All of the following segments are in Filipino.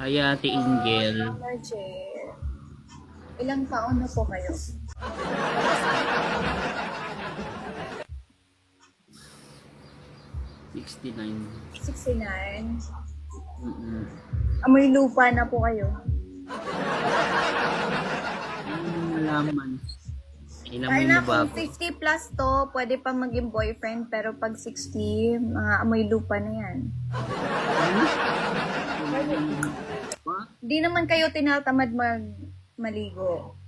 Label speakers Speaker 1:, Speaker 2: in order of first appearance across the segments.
Speaker 1: Hi, Ate Angel.
Speaker 2: Roger, ilang taon na po kayo?
Speaker 1: 69.
Speaker 2: 69?
Speaker 1: Mm-mm.
Speaker 2: Amoy lupa na po kayo?
Speaker 1: Malaman. Inamoy
Speaker 2: Kaya
Speaker 1: mo ba
Speaker 2: kung
Speaker 1: ako?
Speaker 2: 50 plus to, pwede pa maging boyfriend, pero pag 60, mga amoy lupa na yan.
Speaker 1: Ba?
Speaker 2: Di naman kayo tinatamad maligo.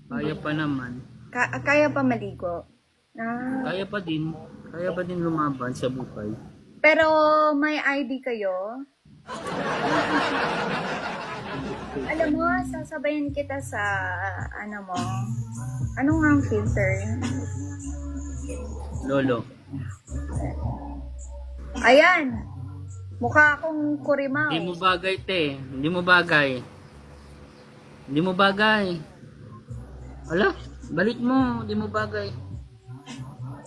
Speaker 1: Kaya pa naman.
Speaker 2: Kaya pa maligo. Ah.
Speaker 1: Kaya pa din. Kaya pa din lumaban sa buhay.
Speaker 2: Pero may ID kayo? Alam mo, sasabayin kita sa, ano mo, ano nga ang filter?
Speaker 1: Lolo.
Speaker 2: Ayan! Mukha akong kurimaw.
Speaker 1: Hindi mo bagay, te. Hindi mo bagay. Hindi mo bagay. Ala, balik mo. Hindi mo bagay.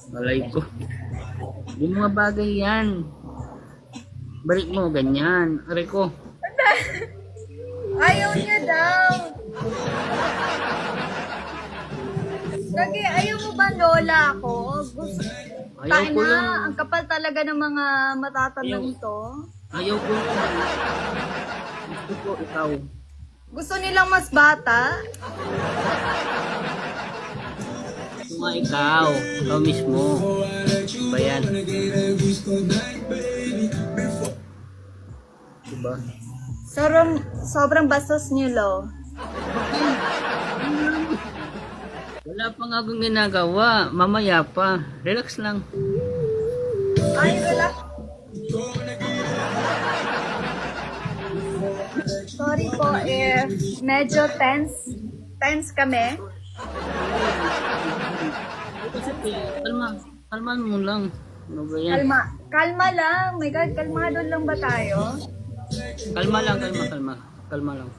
Speaker 1: Malay ko. Hindi mo nga bagay yan. Balik mo, ganyan. Aray ko.
Speaker 2: Ayaw niya daw. Lagi, ayaw mo ba lola ako? Gusto,
Speaker 1: Ayaw ko lang.
Speaker 2: ang kapal talaga ng mga matatandang to.
Speaker 1: Ayaw ko lang. Gusto ko ikaw.
Speaker 2: Gusto nilang mas bata.
Speaker 1: Gusto nga ikaw. Ikaw mismo. Ba yan? Diba?
Speaker 2: Sobrang bastos niyo, lo.
Speaker 1: Wala pa nga akong ginagawa. Mamaya pa. Relax lang.
Speaker 2: Ay, relax. Sorry po if medyo tense kami.
Speaker 1: Kasi kalma. Kalman mo lang. Ano ba yan?
Speaker 2: Kalma lang. My God, kalmado lang ba tayo?
Speaker 1: Kalma lang. Kalma. Kalma lang.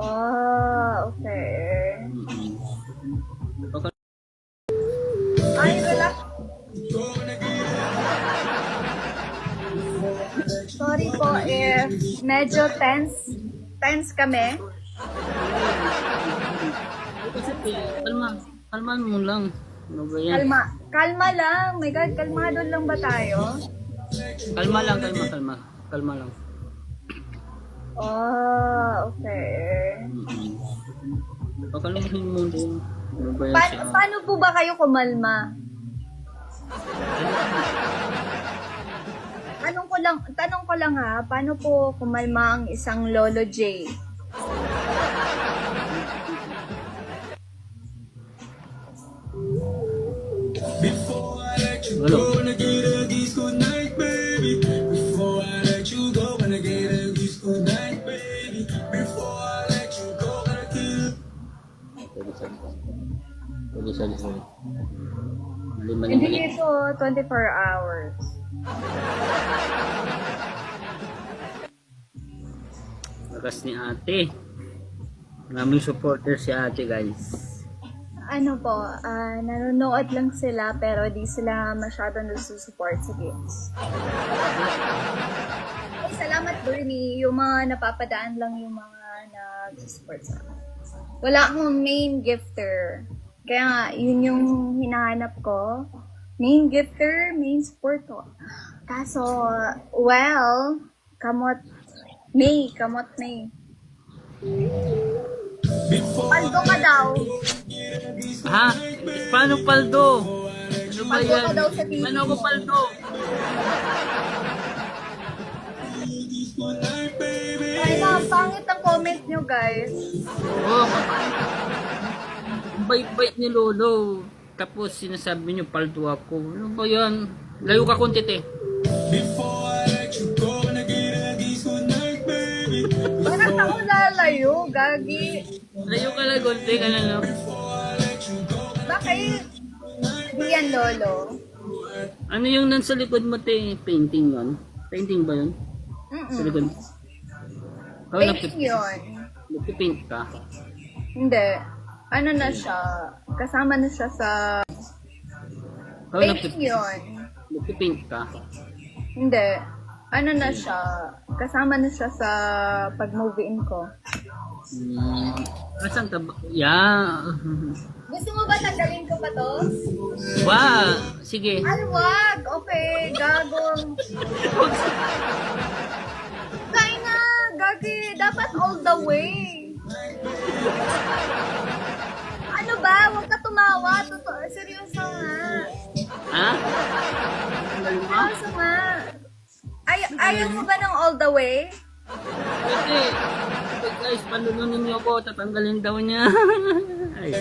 Speaker 2: Oh, okay.
Speaker 1: Okay.
Speaker 2: Ay, relax. Sorry po if medyo tense kami.
Speaker 1: Kasi kalma. Kalman mo lang. Ano ba yan?
Speaker 2: Kalma lang. My God, kalmado lang ba tayo?
Speaker 1: Kalma lang. Kalma lang.
Speaker 2: Oh, okay.
Speaker 1: Pakalmahin mo din. Ano ba yan siya?
Speaker 2: Paano po ba kayo kumalma? Tanong ko lang ha, paano po kumalma ang isang Lolo J?
Speaker 1: Ano? Pwede sa lima na
Speaker 2: Hindi
Speaker 1: balik.
Speaker 2: ito 24 hours.
Speaker 1: Lakas ni ate. Maraming supporter si ate, guys.
Speaker 2: Ano po, nanonood lang sila pero di sila masyado nasusupport sa games. Ay, salamat Bernie, yung mga napapadaan lang yung mga nag-support sa akin. Wala akong main gifter. Kaya nga, yun yung hinahanap ko. Main gifter, main support ko. Kaso, well, kamot May. Paldo ka daw.
Speaker 1: Ha? Paano paldo? Ano ba
Speaker 2: Paldo
Speaker 1: yan?
Speaker 2: ka daw sa TV.
Speaker 1: Paano ako paldo?
Speaker 2: Ay na, ang pangit ang comment nyo, guys.
Speaker 1: Oo. Ang bait-bait ni Lolo. Tapos sinasabi niyo paldo ako. Ano ba yan? Layo ka konti, te.
Speaker 2: Bakit ako lalayo, gagi?
Speaker 1: Layo ka lang konti ka lang. No?
Speaker 2: Bakit? Di yan, Lolo.
Speaker 1: Ano yung nasa likod mo, te? Painting yun? Painting ba yun? Sa likod mo? Oh,
Speaker 2: Painting yun.
Speaker 1: nagpipaint ka?
Speaker 2: Hindi. Ano na siya? Kasama na siya sa...
Speaker 1: Oh,
Speaker 2: Painting yun.
Speaker 1: nagpipaint ka?
Speaker 2: Hindi. Ano na siya, kasama na siya sa pag-movie in ko.
Speaker 1: Asan ka ba? Yeah.
Speaker 2: Gusto mo ba tanggalin ko pa to?
Speaker 1: Wow. Sige.
Speaker 2: Ay, wag! Okay, gagong. Kaya nga, gagi. Dapat all the way. Ano ba? Huwag ka tumawa. Totoo. Seryoso nga.
Speaker 1: Ha? Tanggalin mo?
Speaker 2: Seryoso nga. Ayaw mo ba ng all the way?
Speaker 1: Pwede. Wait guys, panununin niyo ako. Tatanggalin daw niya. Ay.